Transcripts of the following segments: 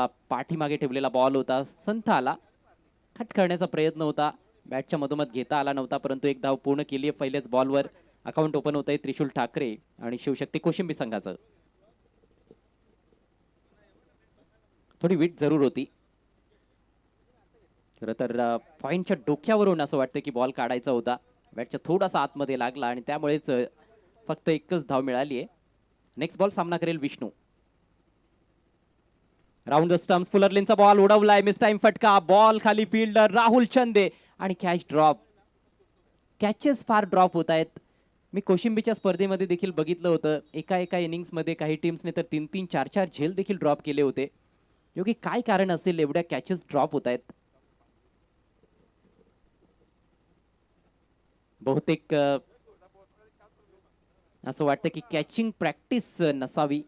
पाठीमागे ठेवलेला बॉल होता, संथ आला, खट करण्याचा प्रयत्न होता, बॅटच्या मधोमध घेता आला नव्हता, परंतु एक धाव पूर्ण केली आहे. पहिल्याच बॉलवर अकाउंट ओपन होत आहे त्रिशूल ठाकरे आणि शिवशक्ती कोशिंबी संघाचं. थोडी वीट जरूर होती खरं तर. पॉइंटच्या डोक्यावरून असं वाटतं की बॉल काढायचा होता, बॅटच्या थोडासा आतमध्ये लागला आणि त्यामुळेच फक्त एकच धाव मिळाली आहे. नेक्स्ट बॉल सामना करेल विष्णू. राऊंड द स्टम्प्स, पुलरलिनचा बॉल उडवलाय, मिस टाइम फटका, बॉल खाली, फिल्डर राहुल चंदे आणि कॅच ड्रॉप. कॅचेस फार ड्रॉप होत आहेत. मी कोशिंबीच्या स्पर्धेमध्ये देखील बघितलं होतं, एका इनिंग्समध्ये काही टीम्सने तर 3-3, 4-4 झेल देखील ड्रॉप केले होते. योगी काय कारण असेल एवढ्या कॅचेस ड्रॉप होत आहेत? बहुतेक असं वाटतं की कॅचिंग प्रॅक्टिस नसावी.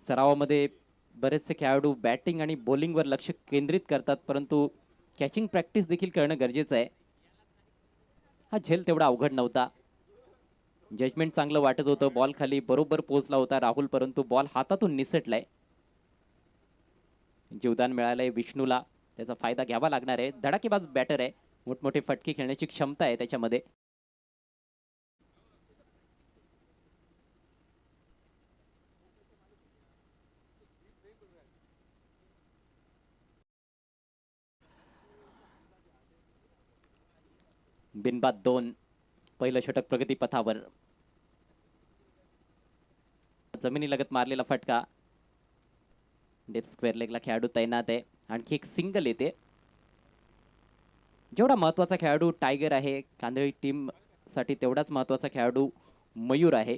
सरावामध्ये बरेचसे खेळाडू बॅटिंग आणि बॉलिंगवर लक्ष केंद्रित करतात, परंतु कॅचिंग प्रॅक्टिस देखील करणं गरजेचं आहे. हा झेल तेवढा अवघड नव्हता. जजमेंट चांगलं वाटत होतं, बॉल खाली बरोबर पोहोचला होता राहुल, परंतु बॉल हातातून निसटलाय. जीवदान मिळालंय विष्णूला, त्याचा फायदा घ्यावा लागणार आहे. धडाकेबाज बॅटर आहे, मोठमोठे फटके खेळण्याची क्षमता आहे त्याच्यामध्ये. बिनबाद 2, पहिलं षटक प्रगती पथावर. जमिनी लगत मारलेला फटका, डेप स्क्वेअर लेगला खेळाडू तैनात आहे. आणखी एक सिंगल येते. जेवढा महत्वाचा खेळाडू टायगर आहे कांदळी टीम साठी, तेवढाच महत्वाचा खेळाडू मयूर आहे.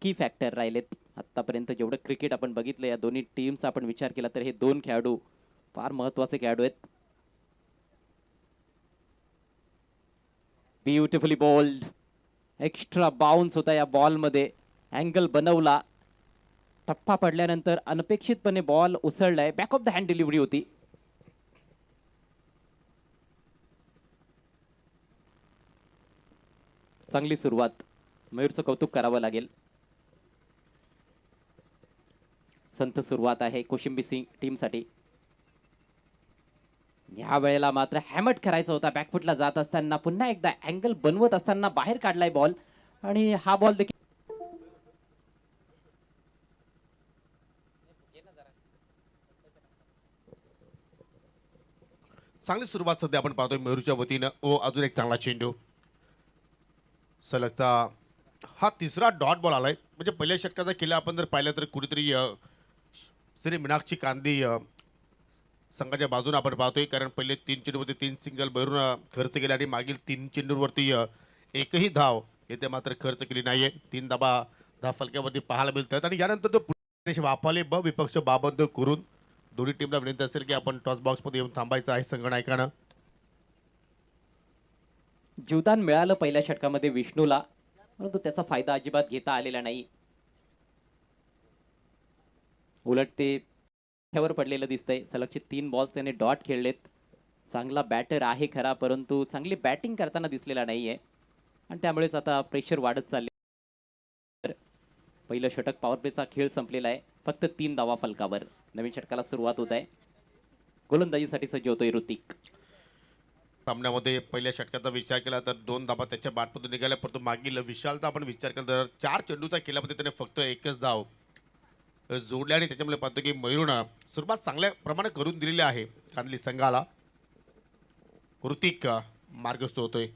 की फॅक्टर राहिलेत आतापर्यंत. जेवढं क्रिकेट आपण बघितलं या दोन्ही टीमचा आपण विचार केला तर हे दोन खेळाडू फार महत्वाचे खेळाडू आहेत. ब्युटिफुली बॉल्ड, एक्स्ट्रा बाउन्स होता या बॉल मध्ये, अँगल बनवला, टप्पा पडल्यानंतर अनपेक्षितपणे बॉल उसळलाय. Back of the hand delivery होती. चांगली सुरुवात, मयूरचं कौतुक करावं लागेल. संत सुरुवात आहे कोशिंबी सिंग टीमसाठी. या वेळेला मात्र हॅमट करायचा होता, बॅकफुटला जात असताना पुन्हा एकदा अँगल बनवत असताना बाहेर काढलाय बॉल आणि हा बॉल देखील चांगली सुरुवात सध्या आपण पाहतोय मयूरच्या वतीनं. ओ अजून एक चांगला चेंडू, सलगचा हा तिसरा डॉट बॉल आलाय. म्हणजे पहिल्या षटकाचा केला आपण जर पाहिलं तर कुठेतरी श्री मीनाक्षी कांदी संघाच्या बाजूने आपण पाहतोय, कारण पहिले 3 चेंडूवरती 3 सिंगल मयूरनं खर्च केले आणि मागील 3 चेंडूवरती एकही धाव येथे मात्र खर्च केली नाहीये. 3 धाव फलक्यावरती पाहायला मिळतात आणि यानंतर तो पुढे वाफाले विपक्ष बाबत करून दोन्ही टीमला विनंती असेल की आपण टॉस बॉक्समध्ये येऊन थांबायचं आहे संघनायकानं. जीवदान मिळालं पहिल्या षटकामध्ये विष्णूला, परंतु त्याचा फायदा अजिबात घेता आलेला नाही. उलट ते वर पडलेलं दिसतंय. सलगचे 3 बॉल्स त्याने डॉट खेळलेत. चांगला बॅटर आहे खरा, परंतु चांगली बॅटिंग करताना दिसलेला नाहीये आणि त्यामुळेच आता प्रेशर वाढत चालले. पहिलं षटक पॉवर प्लेचा खेळ संपलेला आहे. फक्त 3 धावा फलकावर. नवीन षटकाला सुरुवात होत आहे. गोलंदाजीसाठी सज्ज होतोय ऋतिक. सामन्यामध्ये पहिल्या षटकाचा विचार केला तर 2 धावा त्याच्या बॅटमधून निघाल्या, परंतु मागील विशालचा आपण विचार केला तर 4 चेंडूचा केल्यामध्ये त्याने फक्त एकच धाव जोडल्या आणि त्याच्यामुळे पाहतो की मयूरनं सुरुवात चांगल्या प्रमाणे करून दिलेली आहे कांदली संघाला. ऋतिक मार्गस्थ होतोय.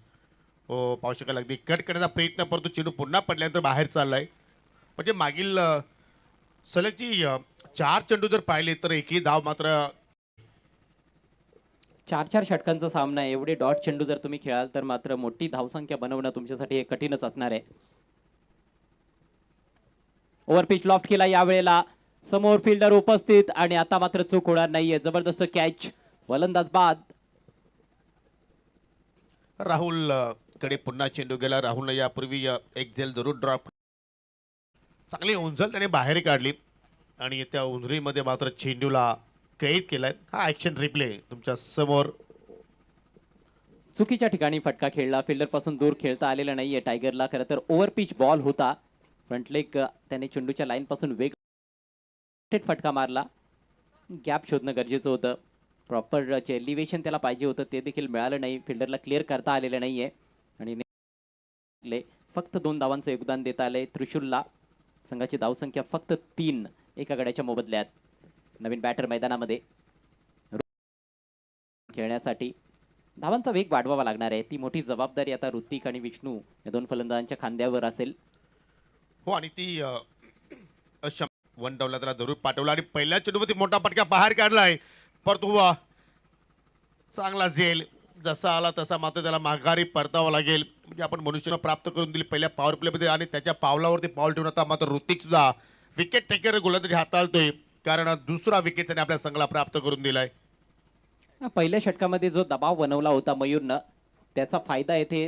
हो पाहू शकाल अगदी कट करण्याचा प्रयत्न, परंतु चेंडू पुन्हा पडल्यानंतर बाहेर चाललाय. म्हणजे मागील सलगची 4 चेंडू जर पाहिले तर एकही धाव मात्र 4-4 षटकांचा सामना आहे. एवढे डॉट चेंडू जर तुम्ही खेळाल तर मात्र मोठी धावसंख्या बनवणं तुमच्यासाठी हे कठीणच असणार आहे. ओव्हर पिच लॉफ्ट केला या वेळेला, समोर फिल्डर उपस्थित आणि आता मात्र चूक होणार नाहीये. जबरदस्त कॅच, वलंदाज बाद. राहुल कडे पुन्हा चेंडू गेला. राहुलने यापूर्वी एक झेल जरूर ड्रॉप, चांगली उंझल त्याने बाहेर काढली आणि त्या उंझरीमध्ये मात्र चेंडूला कैद केलाय. हा ऍक्शन रिप्ले तुमच्या समोर. चुकीच्या ठिकाणी फटका खेळला, फिल्डर पासून दूर खेळता आलेला नाहीये टायगरला. खरं तर ओव्हर पिच बॉल होता, फ्रंट लेग त्याने चेंडूच्या लाईन पासून वेग थेट फटका मारला. गॅप शोधणं गरजेचं होतं. प्रॉपर जे एलिव्हेशन त्याला पाहिजे होतं ते देखील मिळालं नाही. फिल्डरला क्लिअर करता आलेलं नाहीये आणि फक्त 2 धावांचं योगदान देता आलंय त्रिशूलला. संघाची धावसंख्या फक्त 3 एका गड्याच्या मोबदल्यात. नवीन बॅटर मैदानामध्ये खेळण्यासाठी धावांचा वेग वाढवावा लागणार आहे. ती मोठी जबाबदारी आता ऋतिक आणि विष्णू या 2 फलंदाजांच्या खांद्यावर असेल. हो, आणि ती वन डाऊनला त्याला धरून पाठवला आणि पहिल्या चेंडूवरती मोठा फटका बाहेर काढलाय. पर तो चांगला झेल जसा आला तसा मात्र त्याला माघारी परतावं लागेल. म्हणजे आपण मनुष्यानं प्राप्त करून दिली पहिल्या पॉवर प्लेमध्ये आणि त्याच्या पावलावरती पाऊल ठेवून आता मात्र ऋतिक सुद्धा विकेट टेकर गोलंदाजी हाताळतोय, कारण दुसरा विकेट त्याने आपल्या संघाला प्राप्त करून दिलाय. पहिल्या षटकामध्ये जो दबाव बनवला होता मयूरनं त्याचा फायदा येथे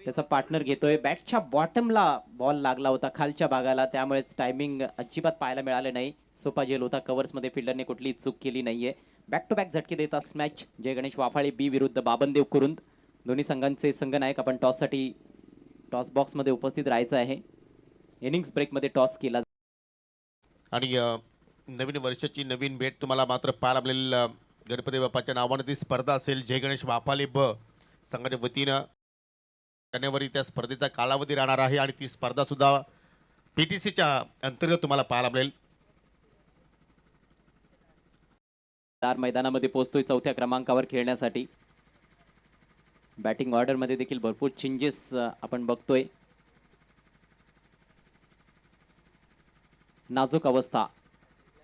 त्याचा पार्टनर घेतोय. बॅटच्या बॉटमला बॉल लागला होता खालच्या भागाला, त्यामुळेच टायमिंग अजिबात पाहायला मिळालं नाही. सोपा झेल होता. कव्हर्समध्ये फिल्डरने कुठलीही चूक केली नाहीये. बॅक टू बॅक झटके देतात मॅच. जय गणेश वाफाळे बी विरुद्ध बाबनदेव कुरुंद. दोन्ही संघांचे संघनायक आपण टॉससाठी टॉस बॉक्समध्ये उपस्थित राहायचं आहे. इनिंग्स ब्रेकमध्ये टॉस केला आणि नवीन वर्षाची नवीन भेट तुम्हाला मात्र पाहायला मिळेल. गणपती बाप्पाच्या नावाने ती स्पर्धा असेल. जय गणेश वाफाले ब संघाच्या वतीनं जानेवारी त्या स्पर्धेचा कालावधी राहणार आहे आणि ती स्पर्धा सुद्धा PTCच्या अंतर्गत तुम्हाला पाहायला मिळेल. मैदानामध्ये पोहोचतोय 4थ्या क्रमांकावर खेळण्यासाठी. बॅटिंग ऑर्डर मध्ये देखील भरपूर चेंजेस आपण बघतोय. नाजूक अवस्था.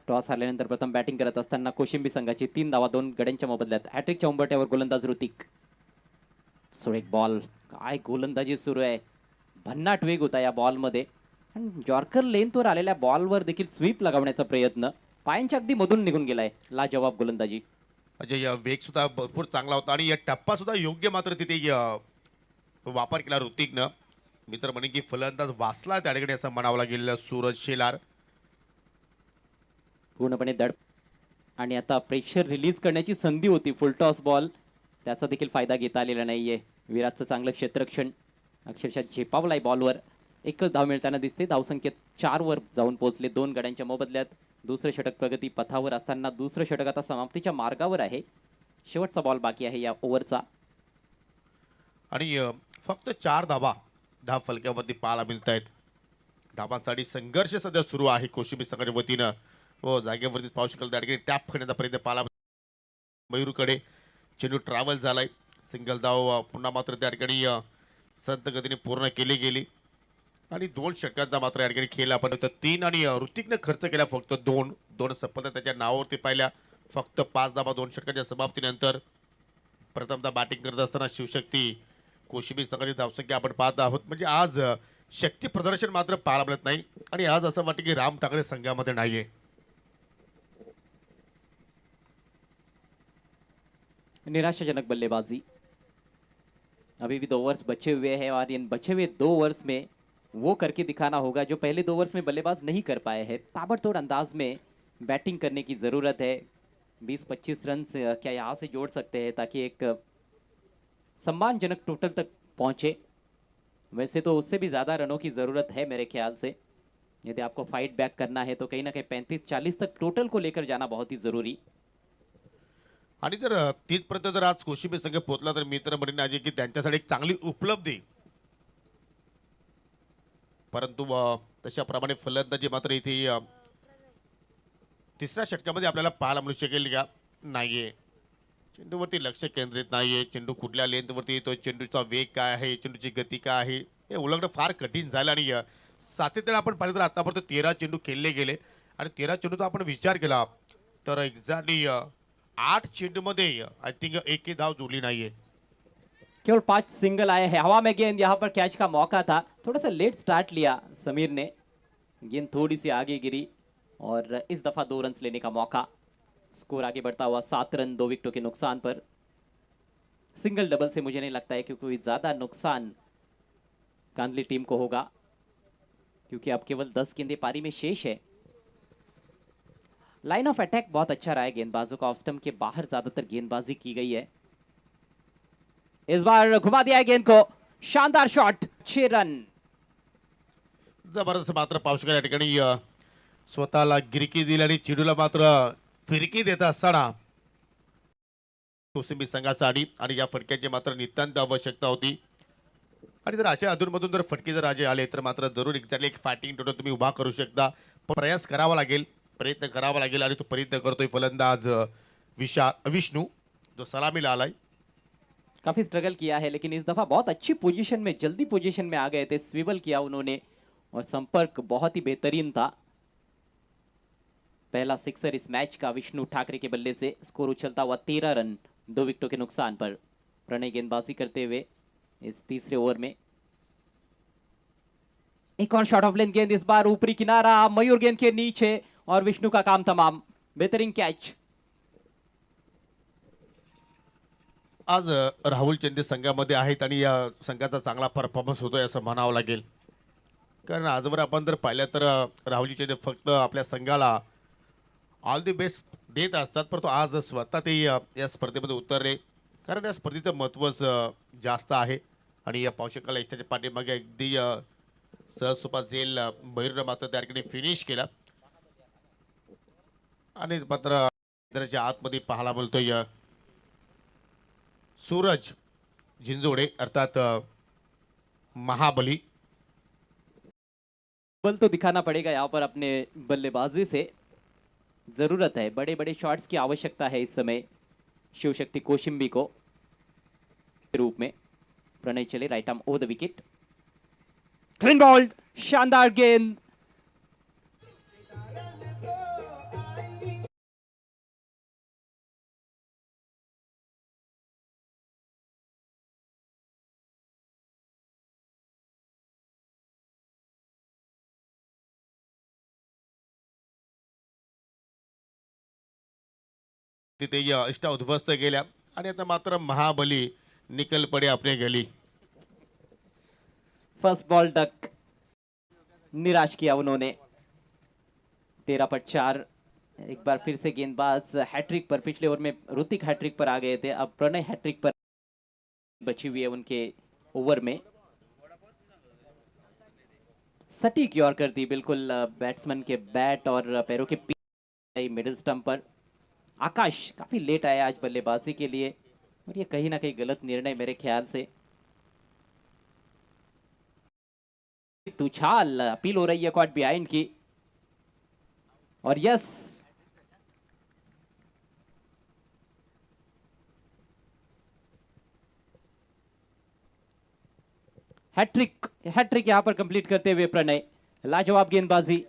टॉस आल्यानंतर प्रथम बॅटिंग करत असताना कोशिंबी संघाची 3 धावा 2 गड्यांच्या मोबदल्यात. हॅट्रिकच्या उंबरट्यावर गोलंदाज ऋतिक. सुरेख बॉल. काय गोलंदाजी सुरू आहे. भन्नाट वेग होता या बॉलमध्ये. आणि जॉर्कर लेंथवर आलेल्या बॉलवर देखील स्वीप लगावण्याचा प्रयत्न पायांच्या अगदी मधून निघून गेलाय. लाजवाब गोलंदाजी. म्हणजे वेग सुद्धा भरपूर चांगला होता आणि या टप्पा सुद्धा योग्य मात्र तिथे वापर केला ऋतिकनं. मी तर म्हणे की फलंदाज वाचला त्या ठिकाणी असं म्हणावं लागेल. सूरज शेलार पूर्णपणे दड आणि आता प्रेशर रिलीज करण्याची संधी होती. फुल टॉस बॉल त्याचा देखील फायदा घेता आलेला नाहीये. विराटचं चांगलं क्षेत्ररक्षण अक्षरशः झेपावलाय बॉलवर. एकच धाव मिळताना दिसते. धावसंख्येत 4 वर जाऊन पोहोचले 2 गड्यांच्या मोबदल्यात. दुसरं षटक प्रगती पथावर असताना दुसरं षटक आता समाप्तीच्या मार्गावर आहे. शेवटचा बॉल बाकी आहे या ओव्हरचा आणि फक्त 4 धावा फलक्यावरती पाहायला मिळत आहेत. धावांसाठी संघर्ष सध्या सुरू आहे कोशिंबी संघाच्या वतीनं. हो, जागेवरती पाहू शकाल त्या ठिकाणी टॅप करण्याचा प्रयत्न पाहायला मयूरकडे. चेंडू ट्रॅव्हल झालाय. सिंगल धाव पुन्हा मात्र त्या ठिकाणी संत गतीने पूर्ण केली गेली आणि 2 षटकांचा मात्र या ठिकाणी खेळ आपण 3 आणि ऋतिकने खर्च केला फक्त 2 सफलता त्याच्या नावावरती पाहिल्या. फक्त 5 धावा 2 षटकांच्या समाप्तीनंतर. प्रथमतः बॅटिंग करत असताना शिवशक्ती कोशिंबी संघाची धावसंख्या आपण पाहत आहोत. म्हणजे आज शक्ती प्रदर्शन मात्र पाहायला मिळत नाही आणि आज असं वाटतं की राम ठाकरे संघामध्ये नाहीये. निराशाजनक बल्लेबाजी. अभी भी 2 ओवर्स बचे हुए हैं और इन बचे हुए 2 ओवर्स में वो करके दिखाना होगा जो पहले 2 ओवर्स में बल्लेबाज नहीं कर पाए हैं. ताबड़तोड़ अंदाज में बैटिंग करने की ज़रूरत है. 20-25 रन क्या यहाँ से जोड़ सकते हैं ताकि एक सम्मानजनक टोटल तक पहुँचे. वैसे तो उससे भी ज़्यादा रनों की ज़रूरत है मेरे ख्याल से. यदि आपको फाइट बैक करना है तो कहीं ना कहीं 35-40 तक टोटल को लेकर जाना बहुत ही ज़रूरी. आणि जर तिथपर्यंत जर आज कोशिंबी संघ पोहोचला तर मी तर म्हणेन अजय की त्यांच्यासाठी एक चांगली उपलब्धी. परंतु तशाप्रमाणे फलंदाजी मात्र इथे तिसऱ्या षटकामध्ये आपल्याला पाहायला मिळू शकेल का नाहीये. चेंडूवरती लक्ष केंद्रित नाहीये. चेंडू कुठल्या लेंथवरती येतो, चेंडूचा वेग काय आहे, चेंडूची गती काय आहे हे ओळखणं फार कठीण झालं. आणि सातत्याने आपण पाहिलं तर आतापर्यंत 13 चेंडू खेळले गेले आणि 13 चेंडूचा आपण विचार केला तर एक्झॅक्टली 8 चेंडूमध्ये आय थिंक एकही धाव जोडली नाहीये. केवल 5 सिंगल आए हैं. हवा में गेंद यहाँ पर कैच का मौका था. थोड़ा सा लेट स्टार्ट लिया समीर ने. गेंद थोड़ी सी आगे गिरी और इस दफा 2 रन लेने का मौका. स्कोर आगे बढ़ता हुआ 7 रन 2 विकेटों के नुकसान पर. सिंगल डबल से मुझे नहीं लगता है कि कोई ज्यादा नुकसान कांदली टीम को होगा क्योंकि अब केवल 10 गेंदें पारी में शेष है. लाइन ऑफ अटैक बहुत अच्छा रहा है गेंदबाजों का. ऑफ स्टंप के बाहर ज्यादातर गेंदबाजी की गई है. इस बार घुमा दिया है गेंद को. शानदार शॉट. 6 रन. जबरदस्त मात्र पाहू शकाल या ठिकाणी स्वतःला गिरकी दिली आणि चेंडूला मात्र फिरकी देत असताना कोसिंबी संघासाठी आणि या फटक्याची मात्र नितांत आवश्यकता होती. आणि जर अशा अधूनमधून जर फटके जर राजे आले तर मात्र जरूर एक्झॅक्टली एक फायटिंग टोटल तुम्ही उभा करू शकता. पण प्रयास करावा लागेल, प्रयत्न करावा लागेल आणि तो प्रयत्न करतोय फलंदाज विष्णू जो सलामीला आलाय. काफी स्ट्रगल किया है लेकिन इस दफा बहुत अच्छी पोजीशन में, जल्दी पोजीशन में आ गए थे, स्विवल किया उन्होंने और संपर्क बहुत ही बेहतरीन था. पहला सिक्सर इस मैच का विष्णु ठाकरे के बल्ले से. स्कोर उछलता हुआ 13 रन 2 विकेटों के नुकसान पर. प्रणय गेंदबाजी करते हुए इस तीसरे ओवर में. एक और शॉट ऑफ लेंथ गेंद, इस बार ऊपरी किनारा, मयूर गेंद के नीचे और विष्णु का काम तमाम. बेहतरीन कैच. आज राहुल चंदे संघामध्ये आहेत आणि या संघाचा चांगला परफॉर्मन्स होतोय असं म्हणावं लागेल. कारण आजवर आपण जर पाहिलं तर राहुलजी चंदे फक्त आपल्या संघाला ऑल दी बेस्ट देत असतात, परंतु आज स्वतः ते या स्पर्धेमध्ये उतरले. कारण या स्पर्धेचं महत्त्वच जास्त आहे. आणि या पावशकाला यशाच्या पाठीमागे अगदी सहज सोपा झेल मयूरनं मात्र त्या ठिकाणी फिनिश केला. आणि मात्र त्याच्या आतमध्ये पाहायला मिळतोय सूरज झिंजोडे अर्थात महाबली. बल तो दिखाना पड़ेगा यहाँ पर अपने बल्लेबाजी से. जरूरत है, बड़े बड़े शॉट्स की आवश्यकता है इस समय शिवशक्ति कोशिम्बी को रूप में. प्रणय चले right arm over the wicket. Clean bowled, शानदार गेंद. तिथे इष्टा उद्ध्वस्त गेल्या आणि आता मात्र महाबली निकल पडे अपने गली. फर्स्ट बॉल डक, निराश किया उन्होंने. 13 पर 4. एक बार फिर से गेंदबाज हैट्रिक पर, पिछले ओवर में ऋतिक हैट्रिक पर आ गए थे, अब प्रणय हैट्रिक पर बची हुई है उनके ओवर में. सटीक यॉर्कर करती बिल्कुल बैट्समैन के बैट और पैरों के मिडिल स्टंप पर. आकाश काफी लेट आया आज बल्लेबाजी के लिए और ये कहीं ना कहीं गलत निर्णय मेरे ख्याल से. तुछाल अपील हो रही है कॉट बिहाइंड की और यस, हैट्रिक. हैट्रिक यहां पर कंप्लीट करते हुए प्रणय. लाजवाब गेंदबाजी.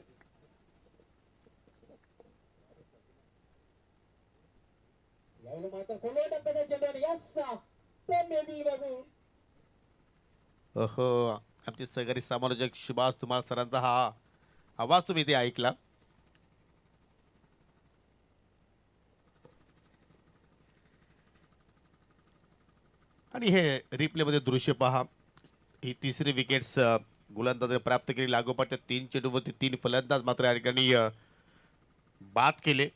अहो, आमचे सहकारी समालोचक सुभाष तुम्हाला सरांचा हा आवाज तुम्ही इथे ऐकला. आणि हे रिप्लेमध्ये दृश्य पहा. ही तिसरी विकेट्स गोलंदाजाने प्राप्त केली. लागोपाठच्या 3 चेंडूवरती 3 फलंदाज मात्र या ठिकाणी बाद केले.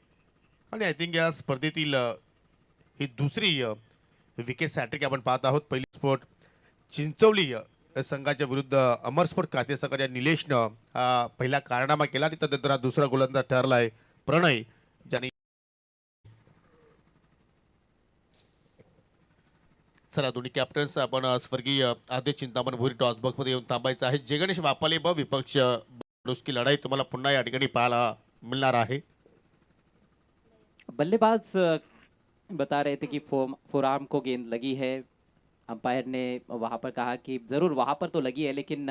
आणि आय थिंक या स्पर्धेतील ही दुसरी विकेट हॅट्रिक आपण पाहत आहोत. पहिली स्फोट चिंचवली संघाच्या विरुद्ध अमर स्पोर्ट खाते संघाच्या निलेशनं पहिला कारनामा केला आणि त्यानंतर हा दुसरा गोलंदाज ठरलाय प्रणय, ज्याने चला दोन्ही कॅप्टन्स आपण स्वर्गीय आदेश चिंतामण भोरी टॉस बॉक्स मध्ये येऊन थांबायचं आहे. जगणेश वापाले विपक्ष की लढाई तुम्हाला पुन्हा या ठिकाणी पाहायला मिळणार आहे. बल्लेबाज बता रहे थे कि फोर आर्म को गेंद लगी है. अंपायर ने वहां पर कहा कि जरूर वहां पर तो लगी है लेकिन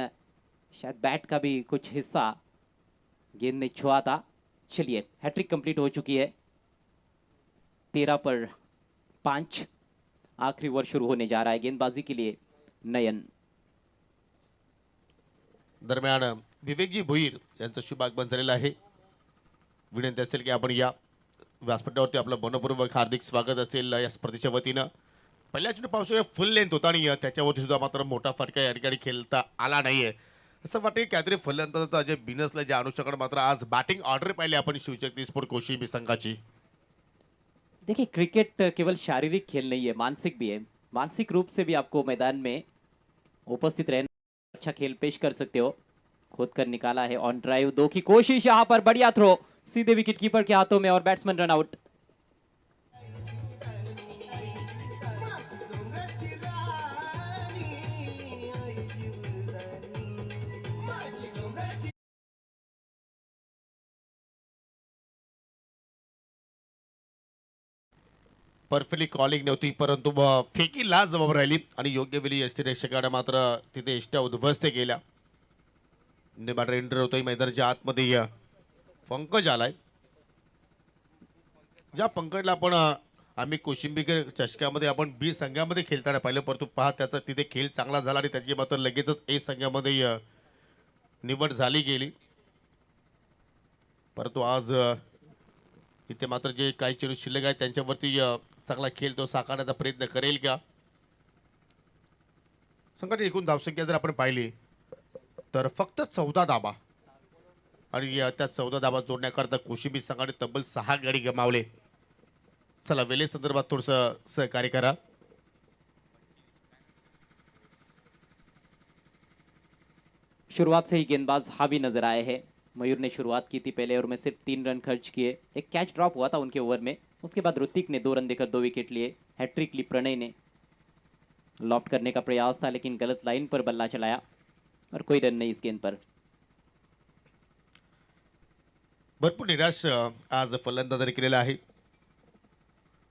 शायद बैट का भी कुछ हिस्सा गेंद ने छुआ था. चलिए, हैट्रिक कंप्लीट हो चुकी है. 13 पर 5. आखिरी ओवर शुरू होने जा रहा है गेंदबाजी के लिए नयन. दरम्यान विवेकजी भोईर यांचं शुभ आगमन झालेलं आहे. विनंती असेल की आपण या व्यासपीठावरती आपलं मनपूर्वक हार्दिक स्वागत असेल या स्पर्धेच्या वतीनं. पहिल्या चेंडू पाहू शकतो फुल लेंथ होता आणि त्याच्यावरती सुद्धा मात्र मोठा फटका या ठिकाणी खेळता आला नाहीये. असं वाटतं काहीतरी फलंदाजाचा अजय बिनसला ज्या अनुषंगाने मात्र आज बॅटिंग ऑर्डर पाहिली आपण शिवशक्ती स्पोर्ट कोशिंबी संघाची. देखिए, क्रिकेट केवल शारीरिक खेल नहीं है, मानसिक भी है. मानसिक रूप से भी आपको मैदान में उपस्थित रहना, अच्छा खेल पेश कर सकते हो. खोदकर निकाला है ऑन ड्राइव, 2 की कोशिश यहां पर, बढ़िया थ्रो सीधे विकेट कीपर के हाथों में और batsman run out. Perfectly calling नव्हती, परंतु फेकी लास्ट जबाब राहिली आणि योग्य वेळी यष्टीरेषकाने मात्र तिथे इष्ट्या उद्ध्वस्त केल्या. मात्र एंटर होतोय मैदानाच्या आतमध्ये पंकज आलाय. ज्या पंकजला आपण आम्ही कोशिंबीर चषकामध्ये आपण बी संघामध्ये खेळताना पाहिलं, परंतु पहा त्याचा तिथे खेळ चांगला झाला आणि त्याची मात्र लगेचच ए संघामध्ये निवड झाली गेली. परंतु आज इथे मात्र जे काही चेंडू शिल्लक आहेत त्यांच्यावरती चांगला खेळ तो साकारण्याचा प्रयत्न करेल का. संघाची एकूण धावसंख्या जर आपण पाहिली तर फक्त 14 धाबा आणि त्या 14 धाबा जोडण्याकरता कोशिंबीर संघाने तब्बल 6 गडी गमावले. चला वेळे संदर्भात थोडस सहकार्य करा. शुरुआत से ही गेंदबाज हावी नजर आए हैं। मयूर ने शुरुआत की थी, पहले ओवर में सिर्फ 3 रन खर्च किए, एक कैच ड्रॉप हुआ था उनके ओवर में, उसके बाद ऋतिक ने 2 रन देकर 2 विकेट लिए, हैट्रिक ली प्रणय ने, लॉफ्ट करने का प्रयास था लेकिन गलत लाइन पर बल्ला चलाया और कोई रन नहीं इस गेंद पर। भरपूर निराश आज फलंदाजी केलेला आहे.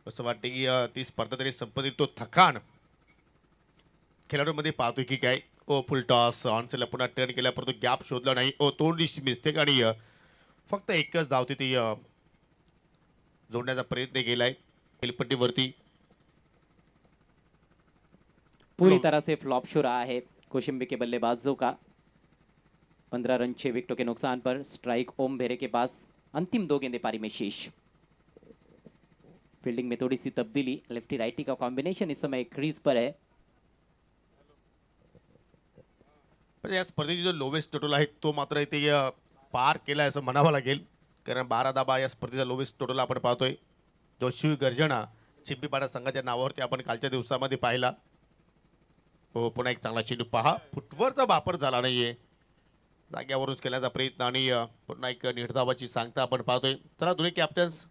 असं वाटते की ती स्पर्धा तरी संपत्ती तो थकान खेळाडूमध्ये पाहतोय की काय. ओ फुल टॉस ऑनसेला पुन्हा टर्न केला, परंतु गॅप शोधला नाही. ओ थोडीशी मिस्टेक आणि फक्त एकच धाव ती जोडण्याचा प्रयत्न केलाय खेळपट्टीवरती. पूरी तरह से फ्लॉप शो रहा है कौशिम्बी के बल्लेबाजों का। 15 रन 6 विकेटों के नुकसान पर स्ट्राइक ओम भेरे के पास, अंतिम 2 गेंदें पारी में शेष। फील्डिंग में थोड़ी सी तब्दीली, लेफ्टी राइटी का कॉम्बिनेशन इस समय क्रीज पर है। म्हणजे या स्पर्धेची जो लोवेस्ट टोटल आहे तो मात्र इथे पार केला असं म्हणावं लागेल, कारण 12 धाबा या स्पर्धेचा लोवेस्ट टोटल आपण पाहतोय. जो शिव गर्जना चिंपीपाडा संघाच्या नावावरती आपण कालच्या दिवसामध्ये पाहिला. हो पुन्हा एक चांगला चेंडू पहा, फुटवरचा वापर झाला नाहीये, जाग्यावरूनच केल्याचा प्रयत्न आणि पुन्हा एक निर्धावाची सांगता आपण पाहतोय. चला दोन्ही कॅप्टन्स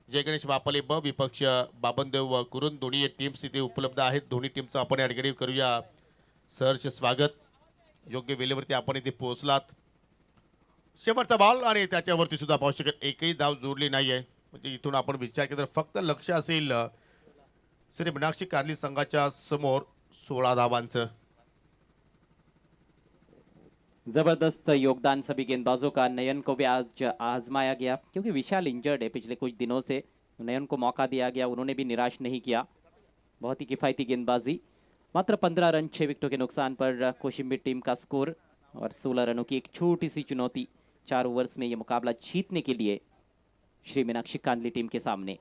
जय गणेश वापले ब विपक्ष बाबनदेव व कुरुन दोन्ही टीम्स इथे उपलब्ध आहेत. दोन्ही टीमचं आपण या ठिकाणी करूया सहर्ष स्वागत. योग्य वेळेवरती आपण इथे पोहोचलात. शेवटचा बॉल आणि त्याच्यावरती सुद्धा पाहू शकत एकही धाव जोडली नाहीये. म्हणजे इथून आपण विचार केला तर फक्त लक्ष असेल श्री मीनाक्षी कांदली संघाच्या समोर 16 धावांचं. जबरदस्त योगदान सभी गेंदबाजों का। नयन को भी आज आजमाया गया क्योंकि विशाल इंजर्ड है पिछले कुछ दिनों से, नयन को मौका दिया गया, उन्होंने भी निराश नहीं किया, बहुत ही किफ़ायती गेंदबाजी। मात्र 15 रन 6 विकेटों के नुकसान पर कौशिम्बी टीम का स्कोर और 16 रनों की एक छोटी सी चुनौती 4 ओवर्स में ये मुकाबला जीतने के लिए श्री मीनाक्षी कांदली टीम के सामने।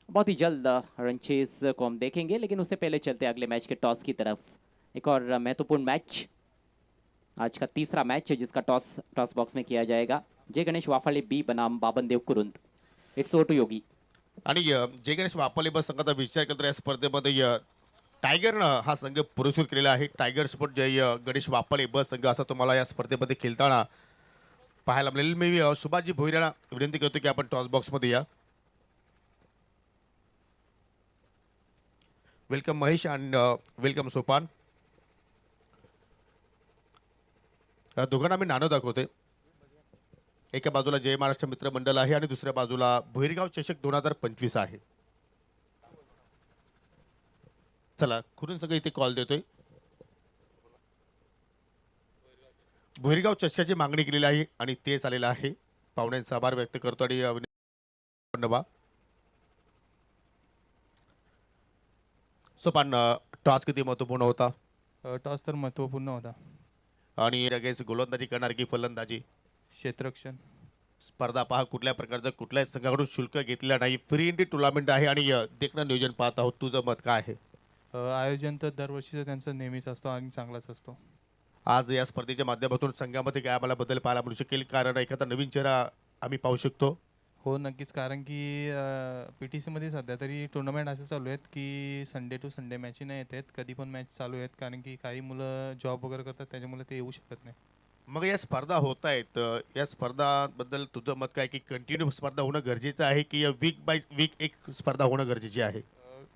बहुत ही जल्द रन चेस को हम देखेंगे, लेकिन उससे पहले चलते अगले मैच के टॉस की तरफ। एक और महत्वपूर्ण मैच, आज का तीसरा मैच है जिसका टॉस बॉक्स में किया जाएगा। जय गणेश वाफाळे बी बनाम बाबनदेव कुरुंद। इट्स ओवर टू योगी। आणि जय गणेश वापले ब संघाचा विचार केला तर या स्पर्धेमध्ये टायगरनं हा संघ पुरस्कृत केलेला आहे. टायगर स्पोर्ट जय गणेश वापले ब संघ असा तुम्हाला या स्पर्धेमध्ये खेळताना पाहायला मिळेल. मी सुभाषजी भोईराला विनंती करतो की आपण टॉस बॉक्समध्ये या. Welcome Mahesh and welcome Sopan. दोघांना मी नाणं दाखवते. एका बाजूला जय महाराष्ट्र मित्र मंडळ आहे आणि दुसऱ्या बाजूला भोईरगाव चषक 2025 आहे. चला कुरुन सगळं इथे कॉल देतोय. भोईरगाव चषकाची मागणी केलेली आहे आणि तेच आलेलं आहे. पाहुण्यांचा आभार व्यक्त करतो आणि सोपान टॉस किती महत्वपूर्ण होता? टॉस तर महत्त्वपूर्ण होता. आणि लगेच गोलंदाजी करणार की फलंदाजी? क्षेत्ररक्षण. स्पर्धा पहा कुठल्या प्रकारचं कुठल्याच संघाकडून शुल्क घेतलेलं नाही. फ्री इंडी टुर्नामेंट आहे आणि देखणं नियोजन पाहत आहोत. तुझं मत काय आहे? आयोजन तर दरवर्षीचं त्यांचं नेहमीच असतो आणि चांगलाच असतो. आज या स्पर्धेच्या माध्यमातून संघामध्ये काय आम्हाला बदल पाहायला मिळू शकेल? कारण एखादा नवीन चेहरा आम्ही पाहू शकतो. हो, नक्कीच. कारण की PTCमध्ये सध्या तरी टुर्नामेंट असे चालू आहेत की संडे टू संडे मॅची नाही येत आहेत. कधी पण मॅच चालू आहेत कारण की काही मुलं जॉब वगैरे करतात त्याच्यामुळे ते येऊ शकत नाही. मग या स्पर्धा होत आहेत, या स्पर्धाबद्दल तुझं मत काय, की कंटिन्यू स्पर्धा होणं गरजेचं आहे, की वीक बाय वीक एक स्पर्धा होणं गरजेची आहे?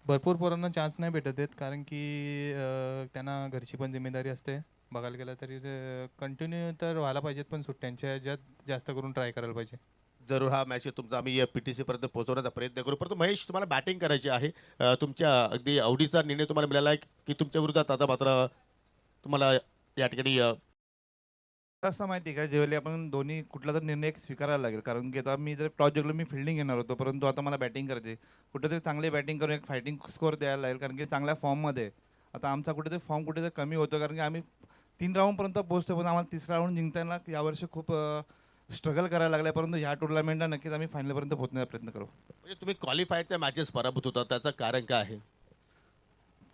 भरपूर पोरांना चान्स नाही भेटत आहेत कारण की त्यांना घरची पण जिम्मेदारी असते. बघायला गेलं तरी कंटिन्यू तर व्हायला पाहिजेत पण सुट्ट्यांच्या ह्याच्यात जास्त करून ट्राय करायला पाहिजे. जरूर हा मॅच तुमचा आम्ही PTC पर्यंत पोहोचवण्याचा प्रयत्न करू. परंतु महेश, तुम्हाला बॅटिंग करायची आहे. तुमच्या अगदी आवडीचा निर्णय तुम्हाला मिळाला आहे, की तुमच्या विरोधात आता मात्र तुम्हाला या ठिकाणी कसं माहिती आहे का, ज्यावेळी आपण दोन्ही कुठला तर निर्णय एक स्वीकारायला लागेल. कारण की आता मी जर टॉस जिंकलो मी फिल्डिंग घेणार होतो, परंतु आता मला बॅटिंग करायची आहे. कुठेतरी चांगली बॅटिंग करून एक फायटिंग स्कोअर द्यायला लागेल कारण की चांगल्या फॉर्ममध्ये आहे. आता आमचा कुठेतरी फॉर्म कुठेतरी कमी होतो कारण की आम्ही 3 राऊंडपर्यंत पोहोचतो, पण आम्हाला तिसरा राऊंड जिंकताना यावर्षी खूप स्ट्रगल करायला लागला. परंतु ह्या टुर्नामेंटला नक्कीच आम्ही फायनलपर्यंत पोहोचण्याचा प्रयत्न करू. म्हणजे तुम्ही क्वालिफायरच्या मॅचेस पराभूत होता, त्याचं कारण काय आहे?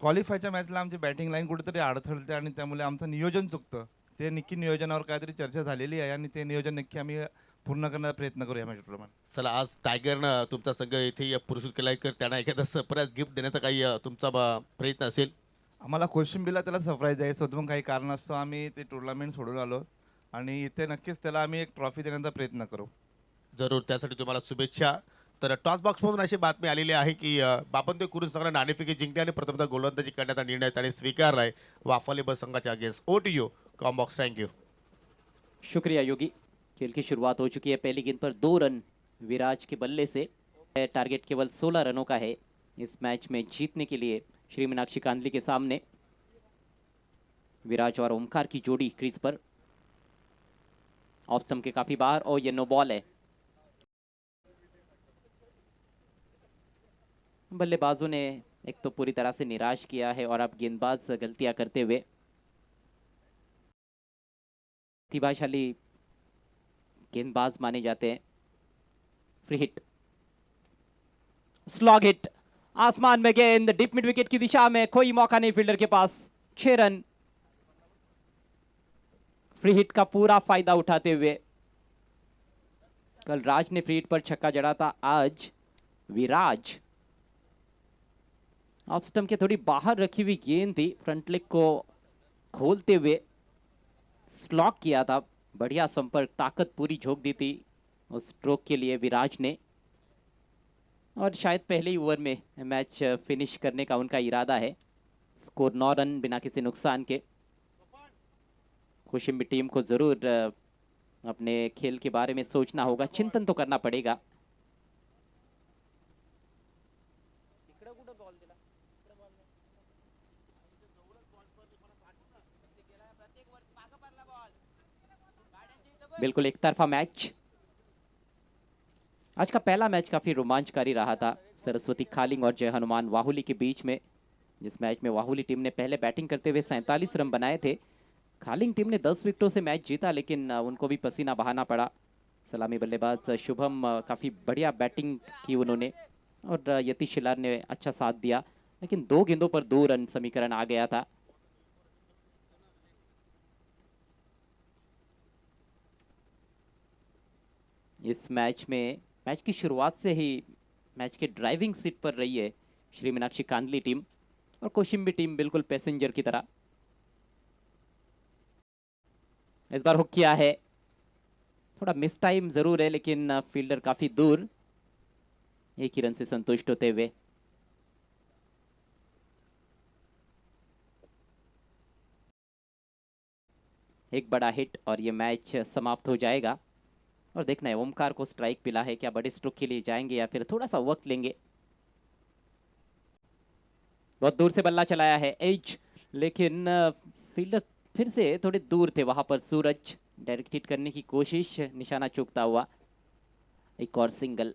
क्वालिफायच्या मॅचला आमची बॅटिंग लाईन कुठेतरी अडथळते आणि त्यामुळे आमचं नियोजन चुकतं. ते नक्की नियोजनावर काहीतरी चर्चा झालेली आहे आणि ते नियोजन नक्की आम्ही पूर्ण करण्याचा प्रयत्न करू या मॅचप्रमाणे. चला, आज टायगरनं तुमचा संघ इथे पुरस्कृत केला आहे, तर त्यांना एखादा सरप्राईज गिफ्ट देण्याचा काही तुमचा प्रयत्न असेल? आम्हाला कोशिंबीरला त्याला सरप्राईज द्यायचं होतं, पण काही कारणास्तव आम्ही ते टुर्नामेंट सोडून आलो आणि इथे नक्कीच त्याला आम्ही एक ट्रॉफी देण्याचा प्रयत्न करू. जरूर, त्यासाठी तुम्हाला शुभेच्छा. तर टॉस बॉक्समधून अशी बातमी आलेली आहे, की बापंते कुरुन संघाने नाणेफेकी जिंकली आणि प्रथमतः गोलंदाजी करण्याचा निर्णय त्याने स्वीकारला आहे वाफालीबर संघाच्या अगेन्स्ट. ओ टू यू कॉमबॉक्स. थँक्यू. शुक्रिया योगी। खेल की शुरुआत हो चुकी है। पहली गेंद पर 2 रन विराज के बल्ले से। टारगेट केवल 16 रनों का है इस मैच में जीतने के लिए श्री मीनाक्षी कांदली के सामने। विराज और ओमकार की जोड़ी क्रीज पर, ऑफ स्टंप के काफी बाहर और ये नो बॉल है। बल्लेबाजों ने एक तो पूरी तरह से निराश किया है और अब गेंदबाज गलतियां करते हुए प्रतिभाशाली गेंदबाज माने जाते हैं। फ्री हिट, स्लॉग हिट, आसमान में गेंद डीप मिड विकेट की दिशा में, कोई मौका नहीं फील्डर के पास। 6 रन फ्री हिट का पूरा फायदा उठाते हुए। कल राज ने फ्री हिट पर छक्का जड़ा था, आज विराज। ऑफ स्टंप के थोड़ी बाहर रखी हुई गेंद थी, फ्रंट लेग को खोलते हुए स्लॉक किया था। बढ़िया संपर्क, ताकत पूरी झोंक दी थी उस स्ट्रोक के लिए विराज ने, और शायद पहले ही ओवर में मैच फिनिश करने का उनका इरादा है। स्कोर 9 रन बिना किसी नुकसान के। कोशिम्बी टीम को जरूर अपने खेल के बारे में सोचना होगा, चिंतन तो करना पड़ेगा। बिल्कुल एक तरफा मैच। आज का पहला मैच काफी रोमांचकारी रहा था सरस्वती खालिंग और जय हनुमान वाहुली के बीच में, जिस मैच में वाहुली टीम ने पहले बैटिंग करते हुए 47 रन बनाए थे। खालिंग टीम ने 10 विकेटों से मैच जीता, लेकिन उनको भी पसीना बहाना पड़ा। सलामी बल्लेबाज शुभम काफी बढ़िया बैटिंग की उन्होंने, और यतीश शिलार ने अच्छा साथ दिया, लेकिन 2 गेंदों पर 2 रन समीकरण आ गया था। इस मैच में मैच की शुरुआत से ही मैच के ड्राइविंग सीट पर रही है श्री मीनाक्षी कांदली टीम, और कोशिम्बी टीम बिल्कुल पैसेंजर की तरह। इस बार हुक किया है, थोड़ा मिस टाइम जरूर है, लेकिन फील्डर काफी दूर, एक ही रन से संतुष्ट होते हुए। एक बड़ा हिट और ये मैच समाप्त हो जाएगा। और देखना है ओमकार को स्ट्राइक मिला है, क्या बड़े स्ट्रोक के लिए जाएंगे या फिर थोड़ा सा वक्त लेंगे। बहुत दूर से बल्ला चलाया है एज, लेकिन फील्डर फिर से थोड़े दूर थे वहां पर। सूरज डायरेक्ट हिट करने की कोशिश, निशाना चूकता हुआ। एक और सिंगल।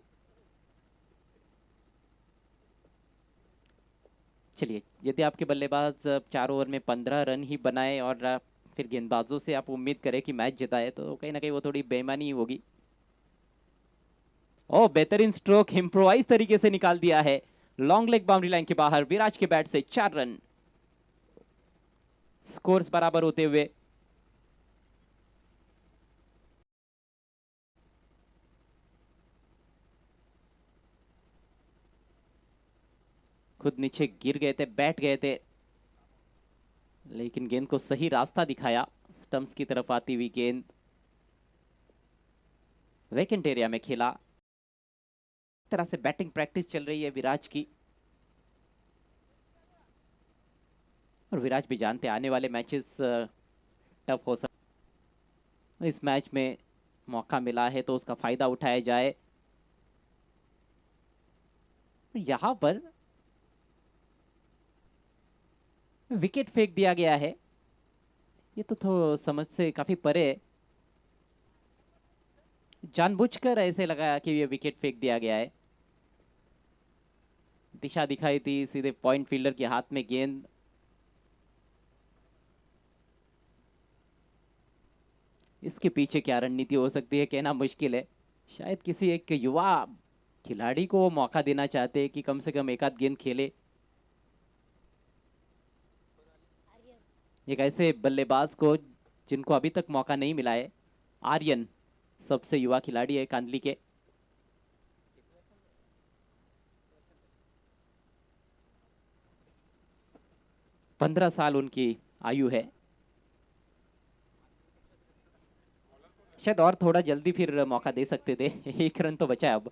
चलिए, यदि आपके बल्लेबाज 4 ओवर में 15 रन ही बनाए और फिर गेंदबाजों से आप उम्मीद करें कि मैच जिताए, तो कहीं ना कहीं वो थोड़ी बेईमानी होगी। ओ, बेहतरीन स्ट्रोक, इम्प्रोवाइज तरीके से निकाल दिया है लॉन्ग लेग बाउंड्री लाइन के बाहर। विराज के बैट से 4 रन, स्कोर्स बराबर होते हुए। खुद नीचे गिर गए थे, बैठ गए थे, लेकिन गेंद को सही रास्ता दिखाया। स्टंप्स की तरफ आती हुई गेंद वेकेंट एरिया में खेला। इस तरह से बैटिंग प्रैक्टिस चल रही है विराज की, और विराज भी जानते आने वाले मैचेस टफ हो सकते। इस मैच में मौका मिला है तो उसका फायदा उठाया जाए। यहां पर विकेट फेंक दिया गया है, ये तो समझ से काफी परे है। जानबूझकर ऐसे लगा कि ये विकेट फेंक दिया गया है। दिशा दिखाई थी सीधे पॉइंट फील्डर के हाथ में गेंद। इसके पीछे क्या रणनीति हो सकती है कहना मुश्किल है। शायद किसी एक युवा खिलाड़ी को वो मौका देना चाहते हैं कि कम से कम एक आध गेंद खेले। एक ऐसे बल्लेबाज को जिनको अभी तक मौका नहीं मिला है। आर्यन सबसे युवा खिलाड़ी है कांदली के। पंद्रह साल उनकी आयु है। शायद और थोड़ा जल्दी फिर मौका दे सकते थे। एक रन तो बचा है अब।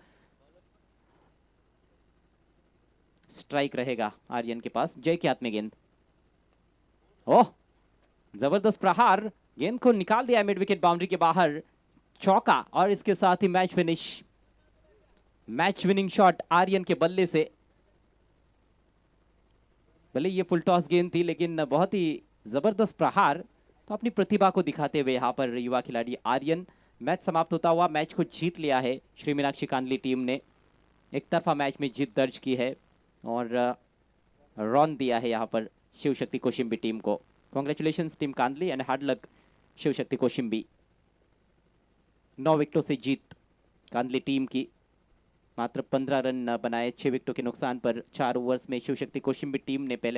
स्ट्राइक रहेगा आर्यन के पास। जय के हाथ में गेंद। ओह, जबरदस्त प्रहार, गेंद को निकाल दिया मिड विकेट बाउंड्री के बाहर। चौका, और इसके साथ ही match finish. Match winning shot Aryan के बल्ले से। भले ये फुल टॉस गेंद थी, लेकिन बहुत ही जबरदस्त प्रहार। तो अपनी प्रतिभा को दिखाते हुए यहाँ पर युवा खिलाड़ी आर्यन। मैच समाप्त होता हुआ मैच को जीत लिया है श्री मीनाक्षी कांदली टीम ने। एक तरफा मैच में जीत दर्ज की है और रन दिया है यहाँ पर शिव शक्ति कोशिम्बी टीम को। Congratulations team Kandli end hard लक शिव शक्ति कोशिम्बी। 9 विकेटों से जीत कांदली टीम की। मात्र 15 रन बनाए 6 विकेटों के नुकसान पर 4 ओवर्स में शिव शक्ति कोशिम्बी टीम ने पहले